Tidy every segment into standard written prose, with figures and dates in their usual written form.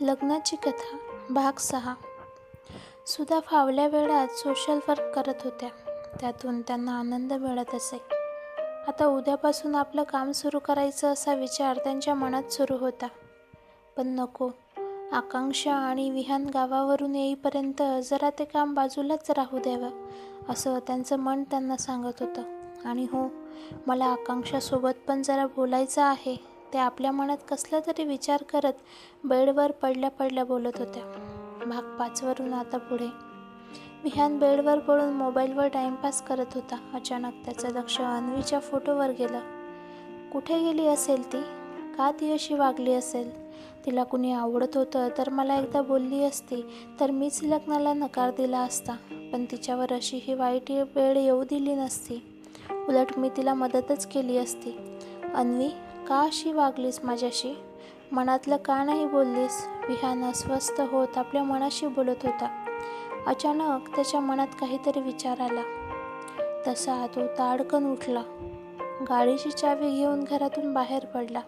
लग्नाची कथा भाग 6. सुधा फावल्या वेळात सोशल वर्क करत होत्या. त्यातून त्यांना आनंद मिळत असे. आता उद्यापासून आपलं काम सुरू करायचं असा विचार त्यांच्या मनात सुरू होता. पण नको, आकांक्षा आणि विहान गावावरून येईपर्यंत जरा ते काम बाजूलाच राहू द्यावं असं त्यांचं मन त्यांना सांगत होतं. आणि हो, मला आकांक्षासोबत पण जरा बोलायचं आहे, ते आपल्या मनात कसला तरी विचार करत बेडवर पडल्या पडल्या बोलत होत्या. भाग 5 वरून आता पुढे. विहान बेडवर पडून मोबाईलवर टाइमपास करत होता. अचानक त्याचं लक्ष अन्वीच्या फोटोवर गेलं. कुठे गेली असेल ती? का ती अशी वागली असेल? तिला कुणी आवडत होतं तर मला एकदा बोलली असती तर मीच लग्नाला नकार दिला असता, पण तिच्यावर अशी ही वाईट वेळ येऊ दिली नसती. उलट मी तिला मदतच केली असती. अन्वी, का अशी वागलीस माझ्याशी? मनातलं का नाही बोललीस? विहान अस्वस्थ होत आपल्या मनाशी बोलत होता. अचानक त्याच्या मनात काहीतरी विचार आला. तसा तो ताडकन उठला. गाडीची चावी घेऊन घरातून बाहेर पडला.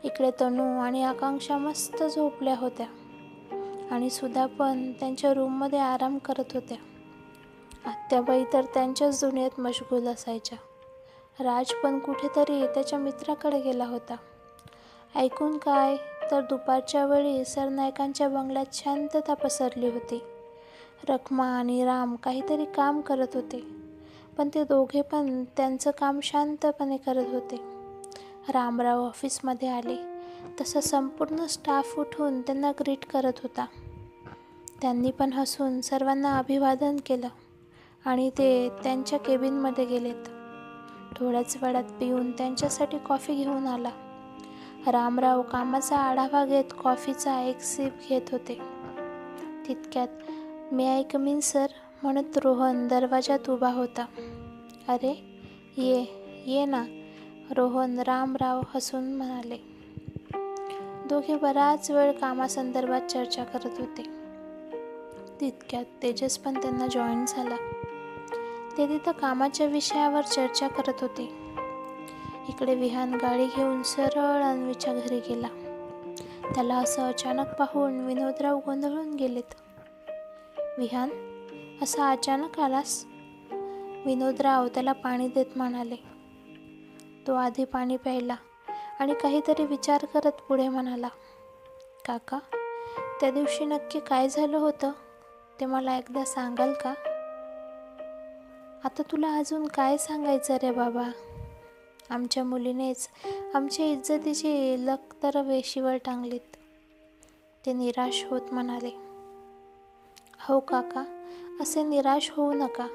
इकडे तनू आणि आकांक्षा मस्त झोपल्या होत्या आणि सुधा पण त्यांच्या रूममध्ये आराम करत होत्या. आत्याबाई तर त्यांच्याच दुनियेत मशगूल असायच्या. राज पण कुठेतरी त्याच्या मित्राकडे गेला होता. ऐकून काय, तर दुपारच्या वेळी सरनायकांच्या बंगल्यात शांतता पसरली होती. रखमा आणि राम काहीतरी काम करत होते, पण ते दोघे पण त्यांचं काम शांतपणे करत होते. रामराव ऑफिसमध्ये आले तसा संपूर्ण स्टाफ उठून त्यांना ग्रीट करत होता. त्यांनी पण हसून सर्वांना अभिवादन केलं आणि ते त्यांच्या केबिनमध्ये गेलेत. थोड्याच वेळात पिऊन त्यांच्यासाठी कॉफी घेऊन आला. रामराव कामाचा आढावा घेत कॉफीचा एक सिप घेत होते. तितक्यात मे आय कम इन सर म्हणत रोहन दरवाजात उभा होता. अरे ये ना, रोहन रामराव हसून म्हणाले. दोघे बराच वेळ कामासंदर्भात चर्चा करत होते. तितक्यात तेजस पण त्यांना जॉईन झाला. ते तिथं कामाच्या विषयावर चर्चा करत होते. इकडे विहान गाडी घेऊन सरळ अन्वीच्या घरी गेला. त्याला असं अचानक पाहून विनोदराव गोंधळून गेलेत. विहान, असा अचानक आलास? विनोदराव त्याला पाणी देत म्हणाले. तो आधी पाणी प्यायला आणि काहीतरी विचार करत पुढे म्हणाला. काका, त्या दिवशी नक्की काय झालं होतं ते मला एकदा सांगाल का? आता तुला अजून काय सांगायचं रे बाबा? आमच्या मुलीनेच आमच्या इज्जतीची लक तर वेशीवर टांगलीत. ते निराश होत म्हणाले. हो काका, असे निराश होऊ नका.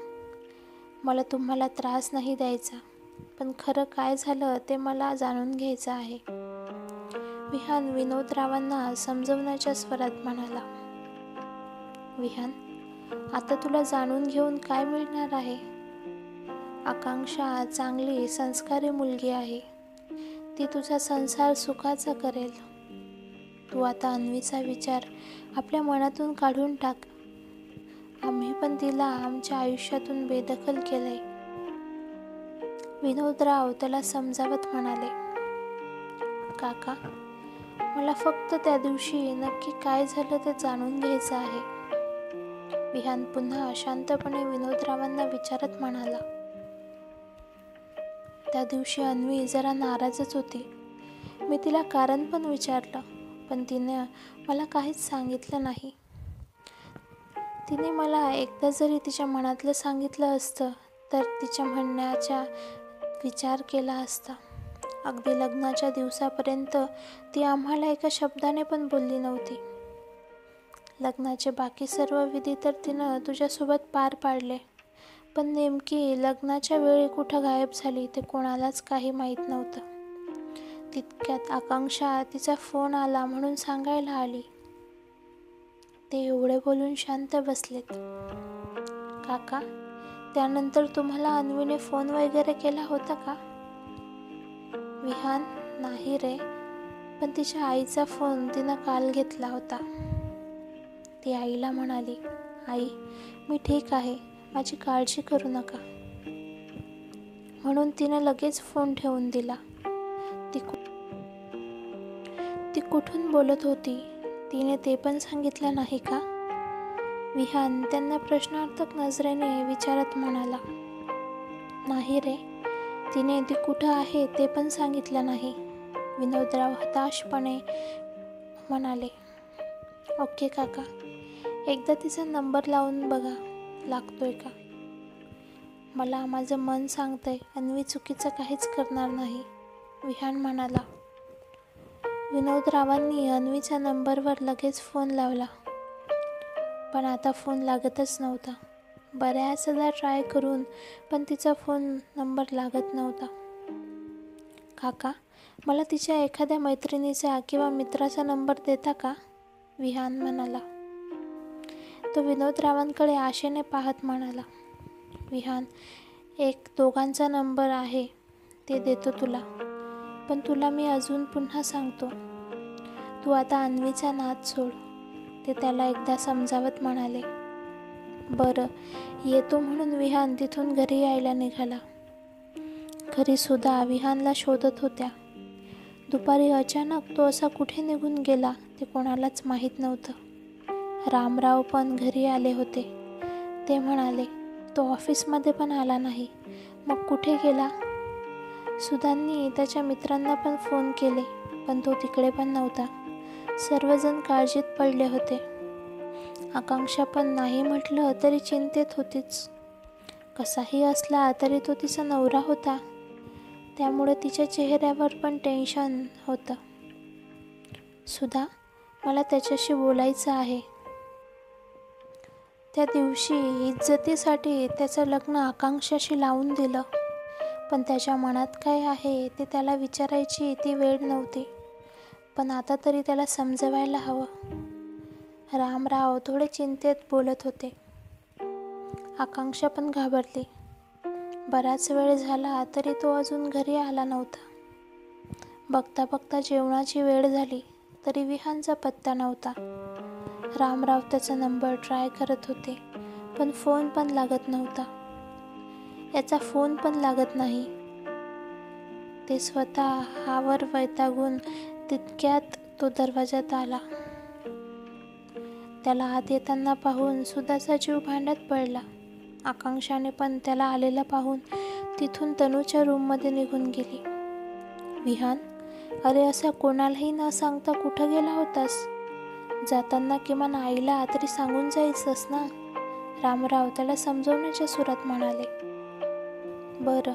मला तुम्हाला त्रास नाही द्यायचा, पण खरं काय झालं ते मला जाणून घ्यायचं आहे. विहान विनोदरावांना समजवण्याच्या स्वरात म्हणाला. विहान, आता तुला जाणून घेऊन काय मिळणार आहे? आकांक्षा चांगली संस्कारी मुलगी आहे. ती तुझा संसार सुखाचा करेल. तू आता अन्वीचा विचार आपल्या मनातून काढून टाक. आम्ही पण तिला आमच्या आयुष्यातून बेदखल केलंय. विनोदराव त्याला समजावत म्हणाले. काका, मला फक्त त्या दिवशी नक्की काय झालं ते जाणून घ्यायचं आहे. विहान पुन्हा शांतपणे विनोदरावांना विचारत म्हणाला. त्या दिवशी अन्वी जरा नाराजच होती. मी तिला कारण पण विचारलं, पण तिने मला काहीच सांगितलं नाही. तिने मला एकदा जरी तिच्या मनातलं सांगितलं असतं तर तिच्या म्हणण्याचा विचार केला असता. अगदी लग्नाच्या दिवसापर्यंत ती आम्हाला एका शब्दाने पण बोलली नव्हती. लग्नाचे बाकी सर्व विधी तर तिनं तुझ्यासोबत पार पाडले, पण नेमकी लग्नाच्या वेळी कुठं गायब झाली ते कोणालाच काही माहीत नव्हतं. तितक्यात आकांक्षा तिचा फोन आला म्हणून सांगायला आली. ते एवढे बोलून शांत बसलेत. काका, त्यानंतर तुम्हाला अन्वीने फोन वगैरे केला होता का? विहान, नाही रे, पण तिच्या आईचा फोन तिनं काल घेतला होता. ती आईला म्हणाली. आई, मी ठीक आहे, माझी काळजी करू नका. म्हणून तिनं लगेच फोन ठेवून दिला. ती कुठून बोलत होती तिने ते पण सांगितलं नाही का? विहान त्यांना प्रश्नार्थक नजरेने विचारत म्हणाला. नाही रे, तिने ती कुठं आहे ते पण सांगितलं नाही. विनोदराव हताशपणे म्हणाले. ओके काका, एकदा तिचा नंबर लावून बघा, लागतोय का? मला माझं मन सांगतंय अन्वी चुकीचं काहीच करणार नाही, विहान म्हणाला. विनोदरावांनी अन्वीच्या नंबरवर लगेच फोन लावला, पण आता फोन लागतच नव्हता. बऱ्याचदा ट्राय करून पण तिचा फोन नंबर लागत नव्हता. काका, मला तिच्या एखाद्या मैत्रिणीचा किंवा मित्राचा नंबर देता का? विहान म्हणाला. तो विनोदरावांकडे आशेने पाहत म्हणाला. विहान, एक दोघांचा नंबर आहे, ते देतो तुला. पण तुला मी अजून पुन्हा सांगतो, तू आता अन्वीचा नाद सोड, ते त्याला एकदा समजावत म्हणाले. बरं, येतो म्हणून विहान तिथून घरी यायला निघाला. घरी सुद्धा विहानला शोधत होत्या. दुपारी अचानक तो असा कुठे निघून गेला ते कोणालाच माहीत नव्हतं. रामराव पण घरी आले होते. ते म्हणाले, तो ऑफिसमध्ये पण आला नाही, मग कुठे गेला? सुधांनी त्याच्या मित्रांना पण फोन केले, पण तो तिकडे पण नव्हता. सर्वजण काळजीत पडले होते. आकांक्षा पण नाही म्हटलं तरी चिंतेत होतीच. कसाही असला तरी तो तिचा नवरा होता, त्यामुळे तिच्या चेहऱ्यावर पण टेन्शन होतं. सुधा, मला त्याच्याशी बोलायचं आहे. त्या दिवशी इज्जतीसाठी त्याचं लग्न आकांक्षाशी लावून दिलं, पण त्याच्या मनात काय आहे ते त्याला विचारायची ती वेळ नव्हती. पण आता तरी त्याला समजवायला हवं. रामराव थोडे चिंतेत बोलत होते. आकांक्षा पण घाबरली. बराच वेळ झाला तरी तो अजून घरी आला नव्हता. बघता बघता जेवणाची वेळ झाली तरी विहानचा पत्ता नव्हता. रामराव त्याचा नंबर ट्राय करत होते, पण फोन पण लागत नव्हता. याचा फोन पण लागत नाही. ते स्वतःवर वैतागून तितक्यात तो दरवाजात आला. त्याला आत येताना पाहून सुधाचा जीव भांड्यात पडला. आकांक्षाने पण त्याला आलेला पाहून तिथून तनूच्या रूममध्ये निघून गेली. विहान, अरे असं कोणालाही न सांगता कुठं गेला होतास? जाताना किमान आईला तरी सांगून जायचंस ना, रामराव त्याला समजवण्याच्या सुरात म्हणाले. बरं,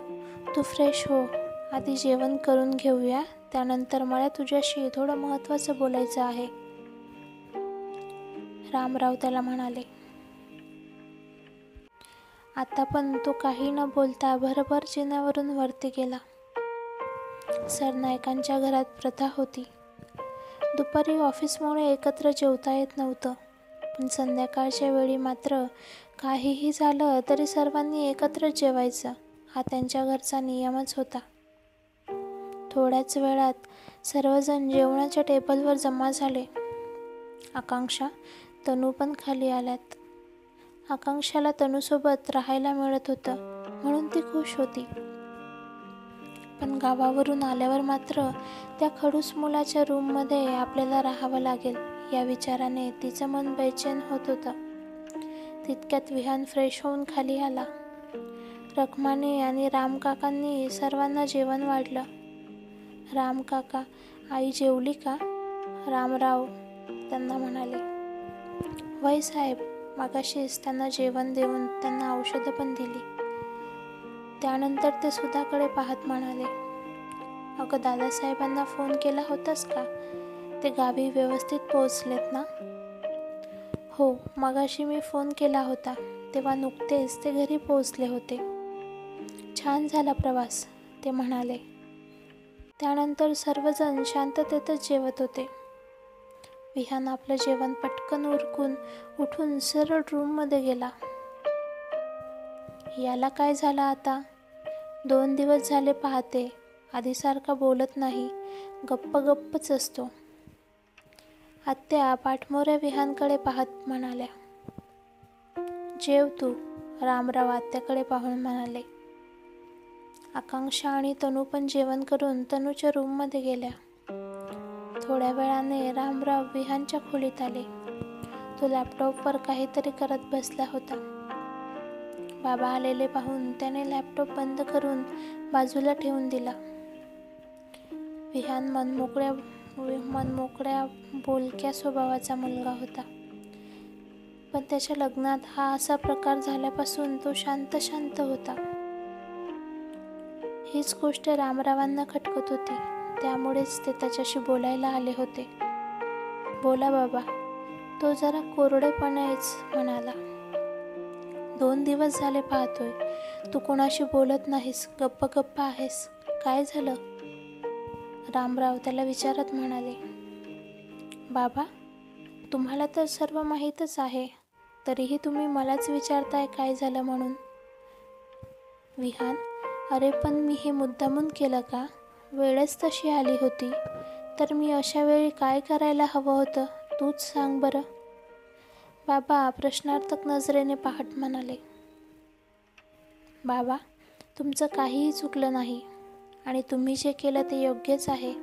तू फ्रेश हो, आधी जेवण करून घेऊया, त्यानंतर मला तुझ्याशी थोडं महत्त्वाचं बोलायचं आहे, रामराव त्याला म्हणाले. आता पण तो काही न बोलता भरभर जिन्यावरून वरती गेला. सरनाईकांच्या घरात प्रथा होती. दुपारी ऑफिसमुळे एकत्र जेवता येत नव्हतं, पण संध्याकाळच्या वेळी मात्र काहीही झालं तरी सर्वांनी एकत्रच जेवायचं, हा त्यांच्या घरचा नियमच होता. थोड्याच वेळात सर्वजण जेवणाच्या टेबलवर जमा झाले. आकांक्षा, तनू पण खाली आल्यात. आकांक्षाला तनूसोबत राहायला मिळत होतं म्हणून ती खुश होती. पण गावावरून आल्यावर मात्र त्या खडूस मुलाच्या रूममध्ये आपल्याला राहावं लागेल या विचाराने तिचं मन बेचैन होत होतं. तितक्यात विहान फ्रेश होऊन खाली आला. रखमाने आणि रामकाकांनी सर्वांना जेवण वाढलं. रामकाका, आई जेवली का? रामराव त्यांना म्हणाले. वय साहेब, मगाशीच त्यांना जेवण देऊन त्यांना औषधं पण दिली. त्यानंतर ते सुधाकडे पाहत म्हणाले. अगं, दादासाहेबांना फोन केला होतास का? ते गावी व्यवस्थित पोहोचलेत ना? हो, मगाशी मी फोन केला होता, तेव्हा नुकतेच ते घरी पोहोचले होते. छान झाला प्रवास, ते म्हणाले. त्यानंतर सर्वजण शांततेतच जेवत होते. विहान आपलं जेवण पटकन उरकून उठून सरळ रूममध्ये गेला. याला काय झालं आता? 2 दिवस झाले पाहते, आधीसारखा बोलत नाही, गप्पच असतो. आत्या पाठमोऱ्या विहानकडे पाहत म्हणाल्या. जेव तू, रामराव आत्याकडे पाहून म्हणाले. आकांक्षा आणि तनू पण जेवण करून तनूच्या रूममध्ये गेल्या. थोड्या वेळाने रामराव विहानच्या खोलीत आले. तो लॅपटॉपवर काहीतरी करत बसला होता. बाबा आलेले पाहून त्याने लॅपटॉप बंद करून बाजूला ठेवून दिला. विहान मनमोकळ्या बोलक्या स्वभावाचा मुलगा होता, पण त्याच्या लग्नात हा असा प्रकार झाल्यापासून तो शांत होता. हीच गोष्ट रामरावांना खटकत होती. त्यामुळेच ते त्याच्याशी बोलायला आले होते. बोला बाबा, तो जरा कोरडेपणेच म्हणाला. 2 दिवस झाले पाहतोय, तू कोणाशी बोलत नाहीस, गप्प आहेस. काय झालं? रामराव त्याला विचारत म्हणाले. बाबा, तुम्हाला तर सर्व माहीतच आहे, तरीही तुम्ही मलाच विचारताय काय झालं म्हणून. विहान, अरे पण मी हे मुद्दामून केलं का? वेळच तशी आली होती, तर मी अशा वेळी काय करायला हवं होतं, तूच सांग बरं. बाबा प्रश्नार्थक नजरेने पाहत म्हणाले. बाबा, तुमचं काहीही चुकलं नाही आणि तुम्ही जे केलं ते योग्यच आहे,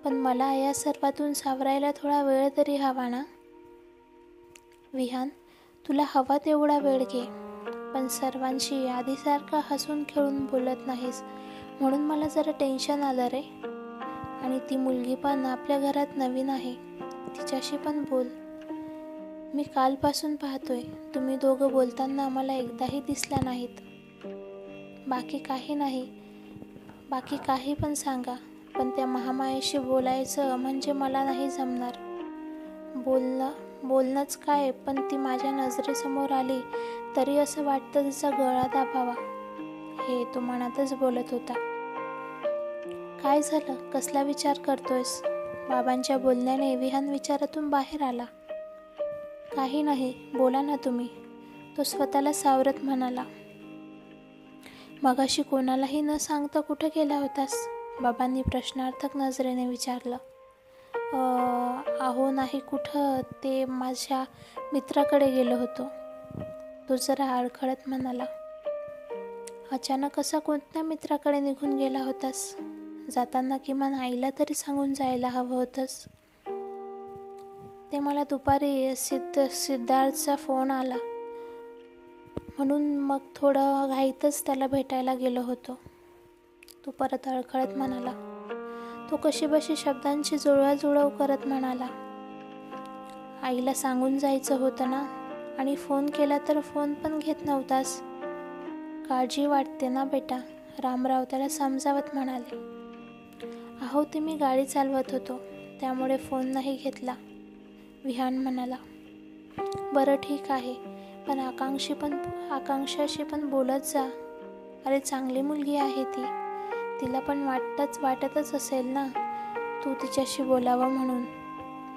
पण मला या सर्वातून सावरायला थोडा वेळ तरी हवा ना. विहान, तुला हवा तेवढा वेळ घे, पण सर्वांशी आधीसारखा हसून खेळून बोलत नाहीस म्हणून मला जरा टेन्शन आलं रे. आणि ती मुलगी पण आपल्या घरात नवीन आहे, तिच्याशी पण बोल. मी कालपासून पाहतोय, तुम्ही दोघं बोलताना मला एकदाही दिसला नाहीत. बाकी काही पण सांगा, पण त्या महामायेशी बोलायचं म्हणजे मला नाही जमणार. बोलणंच काय, पण ती माझ्या नजरेसमोर आली तरी असं वाटतं तिचा गळा दाबावा. हे तो मनातच बोलत होता. काय झालं, कसला विचार करतोयस? बाबांच्या बोलण्याने विहान विचारातून बाहेर आला. काही नाही, बोला ना तुम्ही, तो स्वतःला सावरत म्हणाला. मगाशी कोणालाही न सांगता कुठं गेला होतास? बाबांनी प्रश्नार्थक नजरेने विचारलं. अहो नाही कुठं, ते माझ्या मित्राकडे गेलो होतो, तो जरा अडखळत म्हणाला. अचानक असा कोणत्या मित्राकडे निघून गेला होतास? जाताना किमान आईला तरी सांगून जायला हवं होतंस. ते मला दुपारी सिद्धार्थचा फोन आला म्हणून मग थोडं घाईतच त्याला भेटायला गेलो होतो, तो परत अडखळत म्हणाला. तो कशीबशी शब्दांची जुळवाजुळव करत म्हणाला. आईला सांगून जायचं होतं ना, आणि फोन केला तर फोन पण घेत नव्हतास. काळजी वाटते ना बेटा, रामराव त्याला समजावत म्हणाले. अहो ते मी गाडी चालवत होतो, त्यामुळे फोन नाही घेतला, विहान म्हणाला. बरं ठीक आहे, पण आकांक्षाशी पण बोलत जा. अरे चांगली मुलगी आहे ती, तिला पण वाटतच असेल ना तू तिच्याशी बोलावं म्हणून,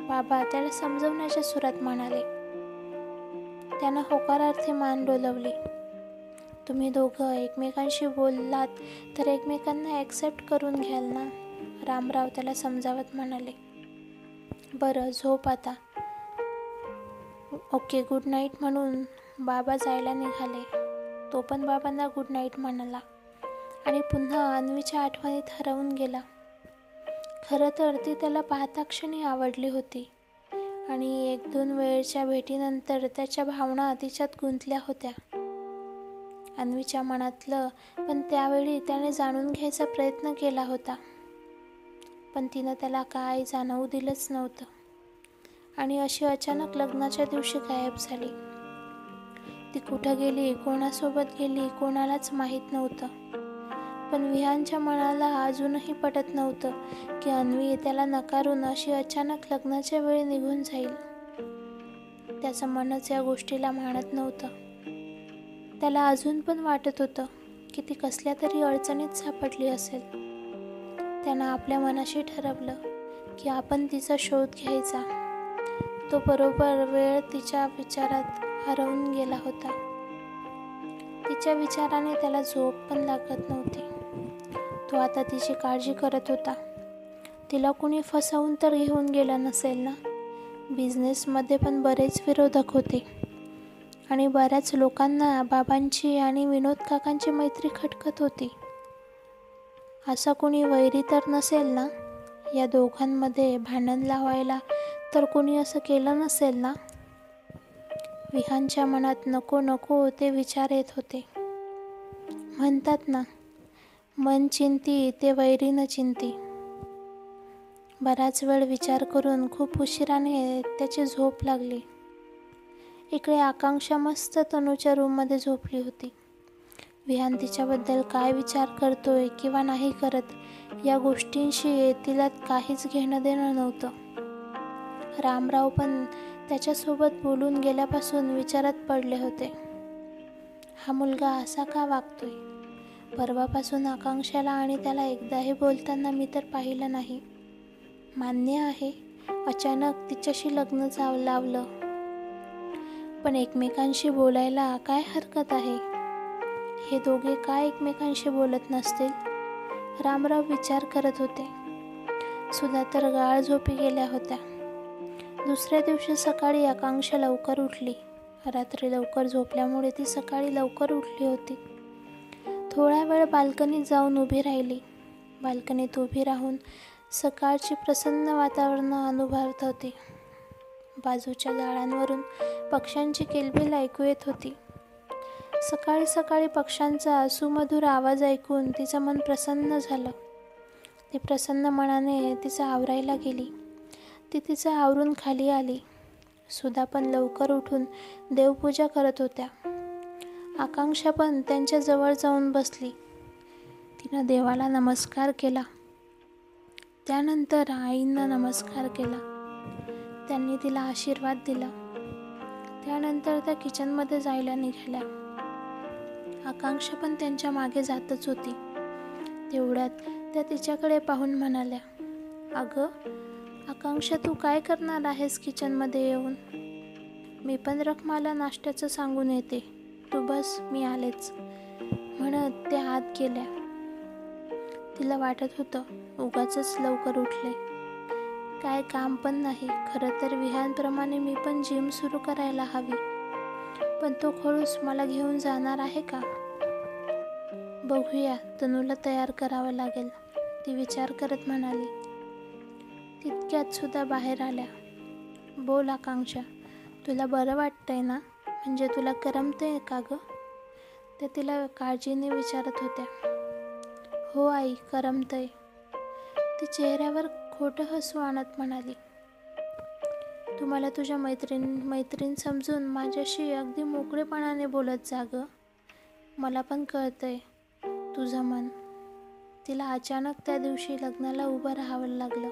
बाबा त्याला समजवण्याच्या सुरात म्हणाले. त्यानं होकारार्थी मान डोलवली. तुम्ही दोघं एकमेकांशी बोललात तर एकमेकांना ॲक्सेप्ट करून घ्याल ना, रामराव त्याला समजावत म्हणाले. बरं झोप आता. ओके, गुड नाईट म्हणून बाबा जायला निघाले. तो पण बाबांना गुड नाईट म्हणाला आणि पुन्हा अन्वीच्या आठवणीत हरवून गेला. खरं तर ती त्याला पाहता क्षणी आवडली होती आणि 1-2 वेळच्या भेटीनंतर त्याच्या भावना तिच्यात गुंतल्या होत्या अन्वीच्या मनातलं, पण त्यावेळी त्याने जाणून घ्यायचा प्रयत्न केला होता, पण तिनं त्याला काय जाणवू दिलंच नव्हतं आणि अशी अचानक लग्नाच्या दिवशी गायब झाली. ती कुठं गेली, कोणासोबत गेली, कोणालाच माहीत नव्हतं. पण विहानच्या मनाला अजूनही पटत नव्हतं की अन्वी त्याला नकारून अशी अचानक लग्नाच्या वेळी निघून जाईल. त्याचं मनच या गोष्टीला मानत नव्हतं. त्याला अजून पण वाटत होतं की ती कसल्या तरी अडचणीत सापडली असेल. त्यानं आपल्या मनाशी ठरवलं की आपण तिचा शोध घ्यायचा. तो बरोबर वेळ तिच्या विचारात हरवून गेला होता. तिच्या विचाराने त्याला झोप पण लागत नव्हती. तो आता तिची काळजी करत होता. तिला कुणी फसवून तर घेऊन गेलं नसेल ना. बिझनेसमध्ये पण बरेच विरोधक होते आणि बऱ्याच लोकांना बाबांची आणि विनोद काकांची मैत्री खटकत होती. असा कोणी वैरी तर नसेल ना, या दोघांमध्ये भांडण लावायला तर कोणी असं केलं नसेल ना. विहानच्या मनात नको नको ते विचार येत होते. म्हणतात ना, मन चिंती ते वैरी न चिंती. बराच वेळ विचार करून खूप उशिराने त्याची झोप लागली. इकडे आकांक्षा मस्त तनूच्या रूममध्ये झोपली होती. विहान तिच्याबद्दल काय विचार करतोय किंवा नाही करत या गोष्टींशी तिला काहीच घेणं देणं नव्हतं. रामराव पण त्याच्यासोबत बोलून गेल्यापासून विचारात पडले होते. हा मुलगा असा का वागतोय? परवापासून आकांक्षाला आणि त्याला एकदाही बोलताना मी तर पाहिलं नाही. मान्य आहे, अचानक तिच्याशी लग्न लावलं, पण एकमेकांशी बोलायला काय हरकत आहे? हे दोघे काय एकमेकांशी बोलत नसतील? रामराव विचार करत होते. सुधा तर गाढ झोपी गेल्या होत्या. दुसऱ्या दिवशी सकाळी आकांक्षा लवकर उठली. रात्री लवकर झोपल्यामुळे ती सकाळी लवकर उठली होती. थोडा वेळ बाल्कनीत जाऊन उभी राहिली. बाल्कनीत उभी राहून सकाळची प्रसन्न वातावरण अनुभवत होती. बाजूच्या झाडांवरून पक्ष्यांची किलबिल ऐकू येत होती. सकाळी सकाळी पक्ष्यांचा सुमधुर आवाज ऐकून तिचं मन प्रसन्न झालं. ती प्रसन्न मनाने तिचं आवरायला गेली. ती तिचं आवरून खाली आली. सुधा पण लवकर उठून देवपूजा करत होत्या. आकांक्षा पण त्यांच्या जवळ जाऊन बसली. तिनं देवाला नमस्कार केला. त्यानंतर आईंना नमस्कार केला. त्यांनी तिला आशीर्वाद दिला. त्यानंतर त्या किचनमध्ये जायला निघाल्या. आकांक्षा पण त्यांच्या मागे जातच होती. तेवढ्यात त्या तिच्याकडे पाहून म्हणाल्या, अगं आकांक्षा, तू काय करणार आहेस किचनमध्ये येऊन? मी पण रखमाला नाश्त्याचं सांगून येते, तू बस, मी आलेच, म्हणत त्या आत गेल्या. तिला वाटत होतं उगाचच लवकर उठले, काय काम पण नाही. खरं तर विहानप्रमाणे मी पण जिम सुरू करायला हवी, पण तो खडूस मला घेऊन जाणार आहे का? बघूया, तनूला तयार करावं लागेल, ती विचार करत म्हणाली. तितक्यात सुद्धा बाहेर आल्या. बोल आकांक्षा, तुला बरं वाटतंय ना? म्हणजे तुला करमतंय का गं? त्या तिला काळजीने विचारत होत्या. हो आई, करमतंय, ती चेहऱ्यावर खोटं हसू आणत म्हणाली. तू मला तुझ्या मैत्रीण समजून माझ्याशी अगदी मोकळेपणाने बोलत जा गं. मला पण कळतंय तुझं मन. तिला अचानक त्या दिवशी लग्नाला उभं राहावं लागलं.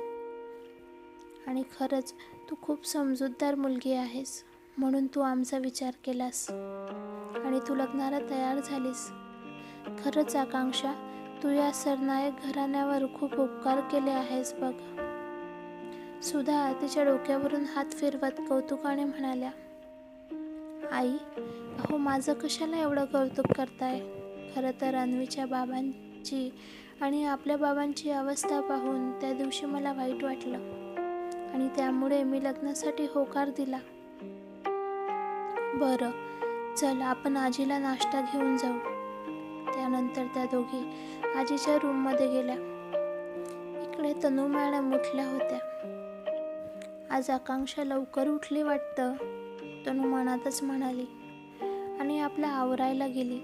आणि खरंच तू खूप समजूतदार मुलगी आहेस, म्हणून तू आमचा विचार केलास आणि तू लग्नाला तयार झालीस. खरंच आकांक्षा, तू या सरनायक घराण्यावर खूप उपकार केले आहेस बघ. सुधा तिच्या डोक्यावरून हात फिरवत कौतुकाने म्हणाल्या. आई, अहो माझं कशाला एवढं कौतुक करताय? खरं तर अन्वीच्या बाबांची आणि आपल्या बाबांची अवस्था पाहून त्या दिवशी मला वाईट वाटलं आणि त्यामुळे मी लग्नासाठी होकार दिला. बरं, चल आपण आजीला नाश्ता घेऊन जाऊ. त्यानंतर त्या दोघी आजीच्या रूममध्ये गेल्या. इकडे तनू मॅडम उठल्या होत्या. आज आकांक्षा लवकर उठली वाटतं, तनू मनातच म्हणाली आणि आपल्या आवरायला गेली.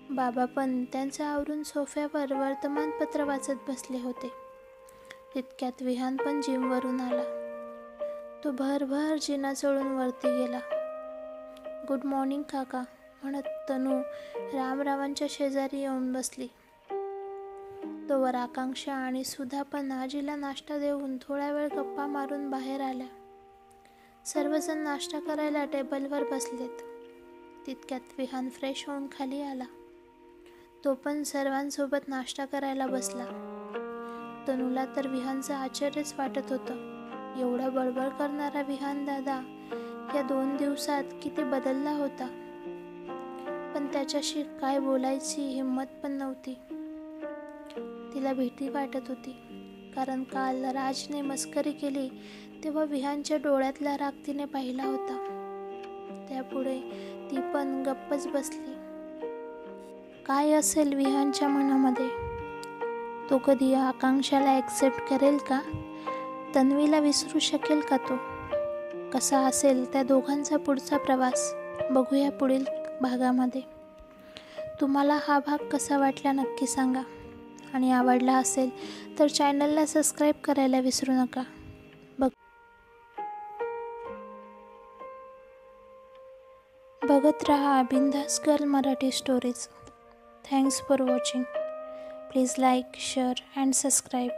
बाबा पण त्यांचं आवरून सोफ्यावर वर्तमानपत्र वाचत बसले होते. तितक्यात विहान पण जिमवरून आला. तो भरभर जिना चढून वरती गेला. गुड मॉर्निंग काका, म्हणत तनू रामरावांच्या शेजारी येऊन बसली. तोवर आकांक्षा आणि सुधा पण आजीला नाश्ता देऊन थोडा वेळ गप्पा मारून बाहेर आल्या. सर्वजण नाश्ता करायला टेबलवर बसलेत. तितक्यात विहान फ्रेश होऊन खाली आला. तो पण सर्वांसोबत नाश्ता करायला बसला. तनूला तर विहानचं आश्चर्यच वाटत होतं. एवढा बडबड करणारा विहान दादा या 2 दिवसात किती बदलला होता. पण त्याच्याशी काय बोलायची हिंमत पण नव्हती. तिला भीती वाटत होती, कारण काल राजने मस्करी केली तेव्हा विहानच्या डोळ्यातला राग तिने पाहिला होता. त्यापुढे ती पण गप्पच बसली. काय असेल विहानच्या मनामध्ये? तो कधी आकांक्षाला ॲक्सेप्ट करेल का? तन्वीला विसरू शकेल का तो? कसा असेल त्या दोघांचा पुढचा प्रवास, बघूया पुढील भागामध्ये. तुम्हाला हा भाग कसा वाटला नक्की सांगा, आणि आवडला असेल तर चॅनलला सबस्क्राईब करायला विसरू नका. बघत रहा बिंदास girl Marathi stories. Thanks for watching. Please like, share and subscribe.